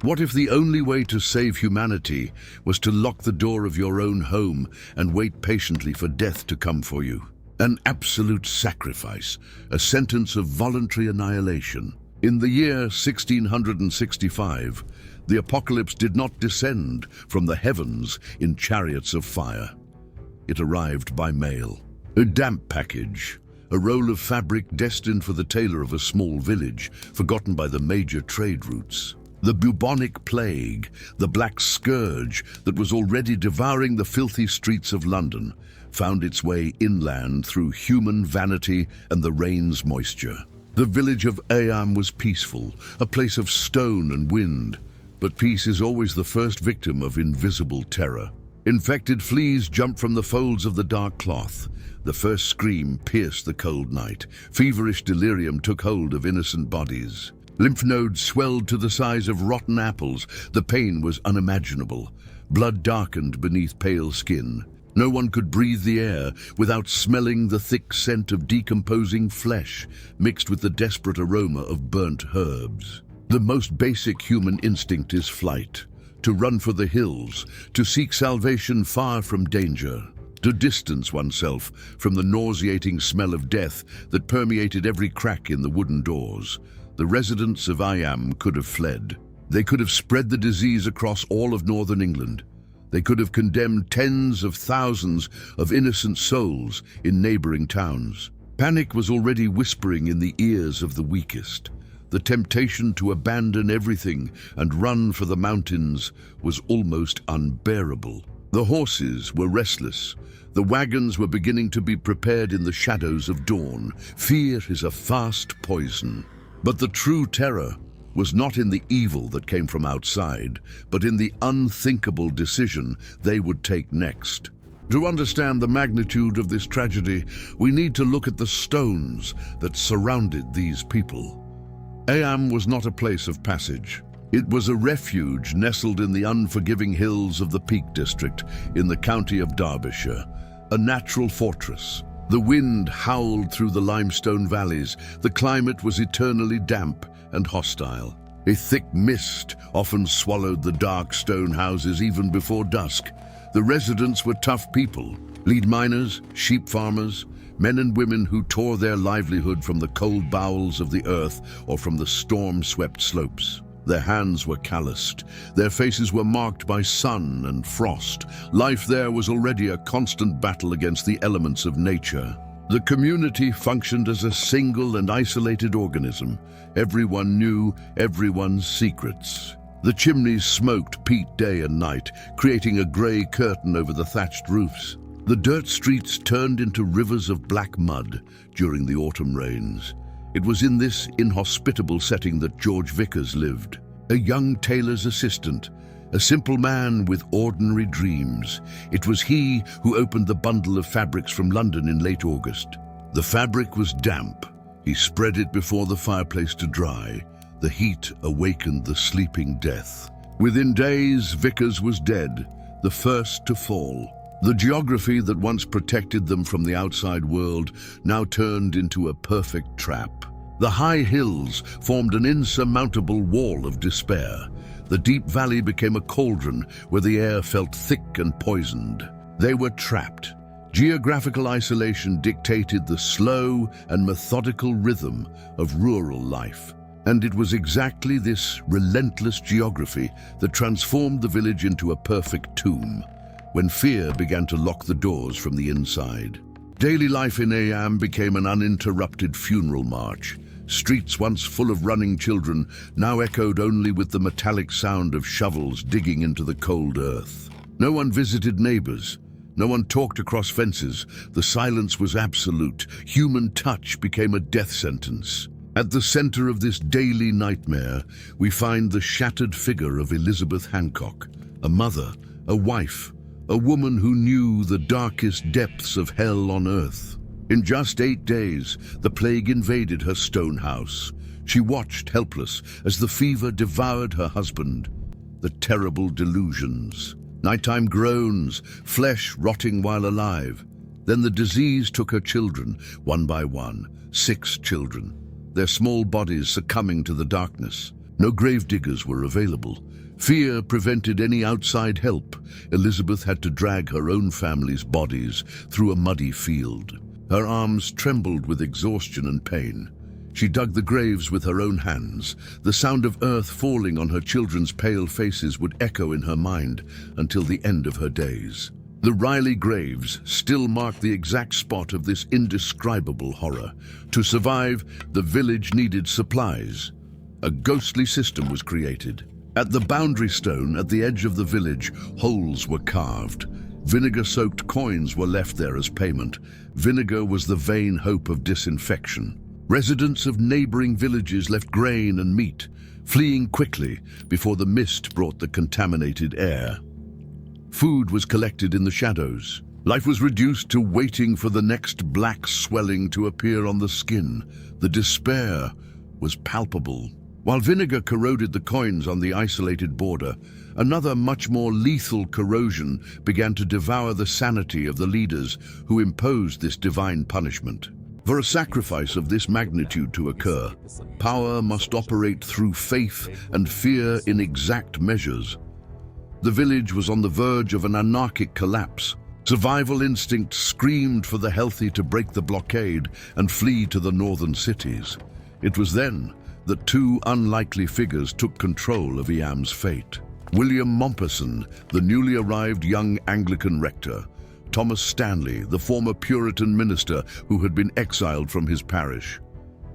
What if the only way to save humanity was to lock the door of your own home and wait patiently for death to come for you? An absolute sacrifice, a sentence of voluntary annihilation. In the year 1665, the apocalypse did not descend from the heavens in chariots of fire. It arrived by mail. A damp package, a roll of fabric destined for the tailor of a small village, forgotten by the major trade routes. The bubonic plague, the black scourge that was already devouring the filthy streets of London, found its way inland through human vanity and the rain's moisture. The village of Eyam was peaceful, a place of stone and wind, but peace is always the first victim of invisible terror. Infected fleas jumped from the folds of the dark cloth. The first scream pierced the cold night. Feverish delirium took hold of innocent bodies. Lymph nodes swelled to the size of rotten apples. The pain was unimaginable. Blood darkened beneath pale skin. No one could breathe the air without smelling the thick scent of decomposing flesh mixed with the desperate aroma of burnt herbs. The most basic human instinct is flight, to run for the hills, to seek salvation far from danger, to distance oneself from the nauseating smell of death that permeated every crack in the wooden doors. The residents of Eyam could have fled. They could have spread the disease across all of northern England. They could have condemned tens of thousands of innocent souls in neighboring towns. Panic was already whispering in the ears of the weakest. The temptation to abandon everything and run for the mountains was almost unbearable. The horses were restless. The wagons were beginning to be prepared in the shadows of dawn. Fear is a fast poison. But the true terror was not in the evil that came from outside, but in the unthinkable decision they would take next. To understand the magnitude of this tragedy, we need to look at the stones that surrounded these people. Eyam was not a place of passage. It was a refuge nestled in the unforgiving hills of the Peak district in the county of Derbyshire, a natural fortress. The wind howled through the limestone valleys. The climate was eternally damp and hostile. A thick mist often swallowed the dark stone houses even before dusk. The residents were tough people, lead miners, sheep farmers, men and women who tore their livelihood from the cold bowels of the earth or from the storm-swept slopes. Their hands were calloused. Their faces were marked by sun and frost. Life there was already a constant battle against the elements of nature. The community functioned as a single and isolated organism. Everyone knew everyone's secrets. The chimneys smoked peat day and night, creating a grey curtain over the thatched roofs. The dirt streets turned into rivers of black mud during the autumn rains. It was in this inhospitable setting that George Vickers lived, a young tailor's assistant, a simple man with ordinary dreams. It was he who opened the bundle of fabrics from London in late August. The fabric was damp. He spread it before the fireplace to dry. The heat awakened the sleeping death. Within days, Vickers was dead, the first to fall. The geography that once protected them from the outside world now turned into a perfect trap. The high hills formed an insurmountable wall of despair. The deep valley became a cauldron where the air felt thick and poisoned. They were trapped. Geographical isolation dictated the slow and methodical rhythm of rural life. And it was exactly this relentless geography that transformed the village into a perfect tomb, when fear began to lock the doors from the inside. Daily life in Eyam became an uninterrupted funeral march. Streets once full of running children now echoed only with the metallic sound of shovels digging into the cold earth. No one visited neighbors. No one talked across fences. The silence was absolute. Human touch became a death sentence. At the center of this daily nightmare, we find the shattered figure of Elizabeth Hancock, a mother, a wife, a woman who knew the darkest depths of hell on earth. In just 8 days, the plague invaded her stone house. She watched helpless as the fever devoured her husband. The terrible delusions. Nighttime groans, flesh rotting while alive. Then the disease took her children, one by one, 6 children, their small bodies succumbing to the darkness. No grave diggers were available. Fear prevented any outside help. Elizabeth had to drag her own family's bodies through a muddy field. Her arms trembled with exhaustion and pain. She dug the graves with her own hands. The sound of earth falling on her children's pale faces would echo in her mind until the end of her days. The Riley graves still mark the exact spot of this indescribable horror. To survive, the village needed supplies. A ghostly system was created. At the boundary stone at the edge of the village, holes were carved. Vinegar-soaked coins were left there as payment. Vinegar was the vain hope of disinfection. Residents of neighboring villages left grain and meat, fleeing quickly before the mist brought the contaminated air. Food was collected in the shadows. Life was reduced to waiting for the next black swelling to appear on the skin. The despair was palpable. While vinegar corroded the coins on the isolated border, another much more lethal corrosion began to devour the sanity of the leaders who imposed this divine punishment. For a sacrifice of this magnitude to occur, power must operate through faith and fear in exact measures. The village was on the verge of an anarchic collapse. Survival instinct screamed for the healthy to break the blockade and flee to the northern cities. It was then that two unlikely figures took control of Eyam's fate. William Mompesson, the newly arrived young Anglican rector, Thomas Stanley, the former Puritan minister who had been exiled from his parish.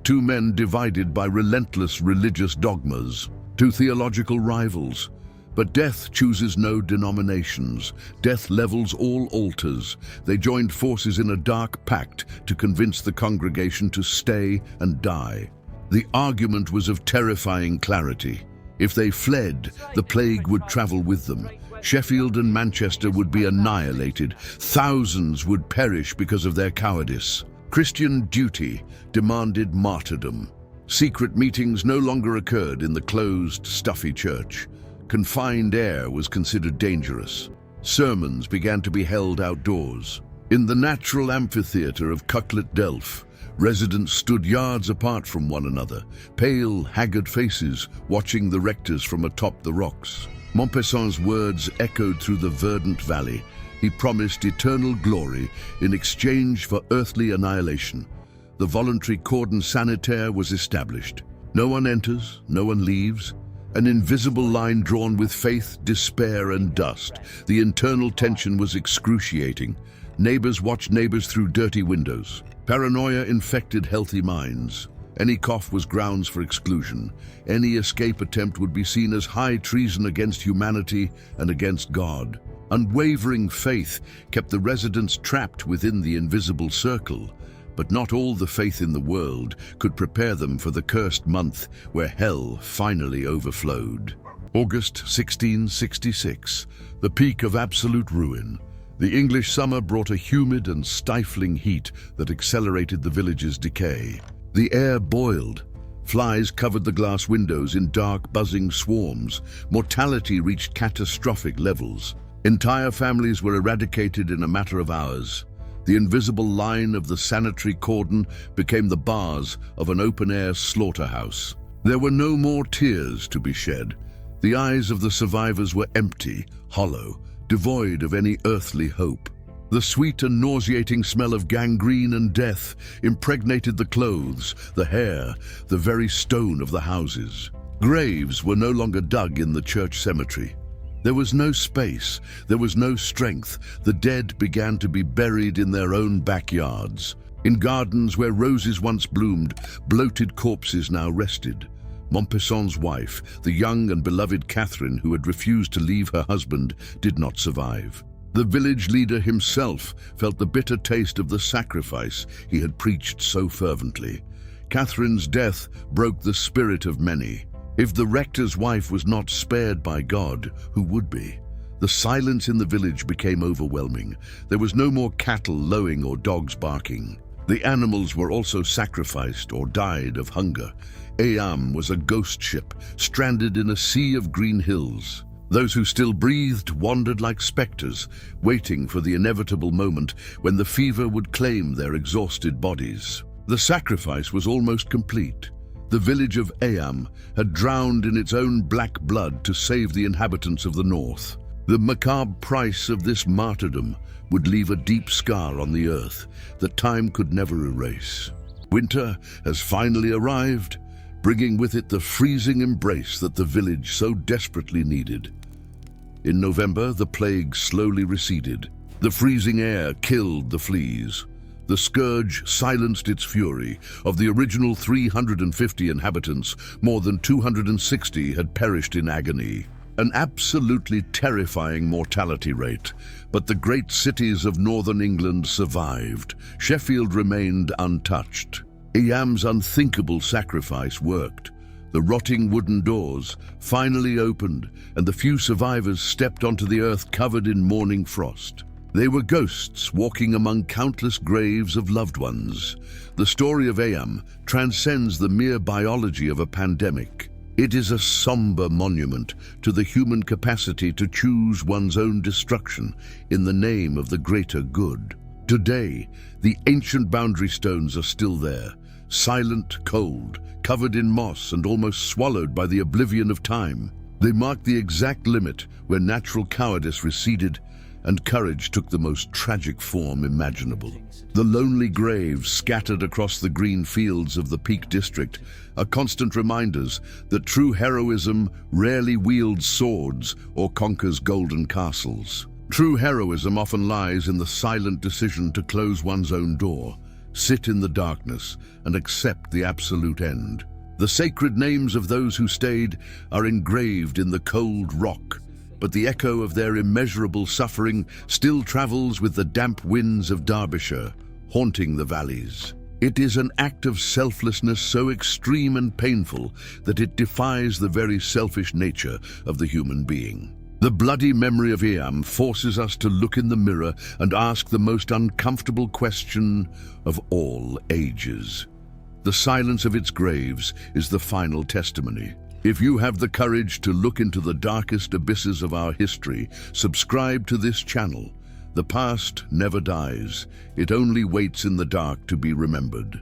Two men divided by relentless religious dogmas, two theological rivals. But death chooses no denominations. Death levels all altars. They joined forces in a dark pact to convince the congregation to stay and die. The argument was of terrifying clarity. If they fled, the plague would travel with them. Sheffield and Manchester would be annihilated. Thousands would perish because of their cowardice. Christian duty demanded martyrdom. Secret meetings no longer occurred in the closed, stuffy church. Confined air was considered dangerous. Sermons began to be held outdoors. In the natural amphitheatre of Cucklet Delph, residents stood yards apart from one another, pale, haggard faces watching the rectors from atop the rocks. Mompesson's words echoed through the verdant valley. He promised eternal glory in exchange for earthly annihilation. The voluntary cordon sanitaire was established. No one enters, no one leaves. An invisible line drawn with faith, despair, and dust. The internal tension was excruciating. Neighbors watched neighbors through dirty windows. Paranoia infected healthy minds. Any cough was grounds for exclusion. Any escape attempt would be seen as high treason against humanity and against God. Unwavering faith kept the residents trapped within the invisible circle. But not all the faith in the world could prepare them for the cursed month where hell finally overflowed. August 1666, the peak of absolute ruin. The English summer brought a humid and stifling heat that accelerated the village's decay. The air boiled. Flies covered the glass windows in dark, buzzing swarms. Mortality reached catastrophic levels. Entire families were eradicated in a matter of hours. The invisible line of the sanitary cordon became the bars of an open-air slaughterhouse. There were no more tears to be shed. The eyes of the survivors were empty, hollow, devoid of any earthly hope. The sweet and nauseating smell of gangrene and death impregnated the clothes, the hair, the very stone of the houses. Graves were no longer dug in the church cemetery. There was no space, there was no strength. The dead began to be buried in their own backyards. In gardens where roses once bloomed, bloated corpses now rested. Mompesson's wife, the young and beloved Catherine, who had refused to leave her husband, did not survive. The village leader himself felt the bitter taste of the sacrifice he had preached so fervently. Catherine's death broke the spirit of many. If the rector's wife was not spared by God, who would be? The silence in the village became overwhelming. There was no more cattle lowing or dogs barking. The animals were also sacrificed or died of hunger. Eyam was a ghost ship, stranded in a sea of green hills. Those who still breathed wandered like specters, waiting for the inevitable moment when the fever would claim their exhausted bodies. The sacrifice was almost complete. The village of Eyam had drowned in its own black blood to save the inhabitants of the north. The macabre price of this martyrdom would leave a deep scar on the earth that time could never erase. Winter has finally arrived, bringing with it the freezing embrace that the village so desperately needed. In November, the plague slowly receded. The freezing air killed the fleas. The scourge silenced its fury. Of the original 350 inhabitants, more than 260 had perished in agony. An absolutely terrifying mortality rate. But the great cities of northern England survived. Sheffield remained untouched. Eyam's unthinkable sacrifice worked. The rotting wooden doors finally opened, and the few survivors stepped onto the earth covered in morning frost. They were ghosts walking among countless graves of loved ones. The story of Eyam transcends the mere biology of a pandemic. It is a somber monument to the human capacity to choose one's own destruction in the name of the greater good. Today, the ancient boundary stones are still there, silent, cold, covered in moss and almost swallowed by the oblivion of time. They mark the exact limit where natural cowardice receded and courage took the most tragic form imaginable. The lonely graves scattered across the green fields of the Peak District are constant reminders that true heroism rarely wields swords or conquers golden castles. True heroism often lies in the silent decision to close one's own door, sit in the darkness, and accept the absolute end. The sacred names of those who stayed are engraved in the cold rock, but the echo of their immeasurable suffering still travels with the damp winds of Derbyshire, haunting the valleys. It is an act of selflessness so extreme and painful that it defies the very selfish nature of the human being. The bloody memory of Eyam forces us to look in the mirror and ask the most uncomfortable question of all ages. The silence of its graves is the final testimony. If you have the courage to look into the darkest abysses of our history, subscribe to this channel. The past never dies. It only waits in the dark to be remembered.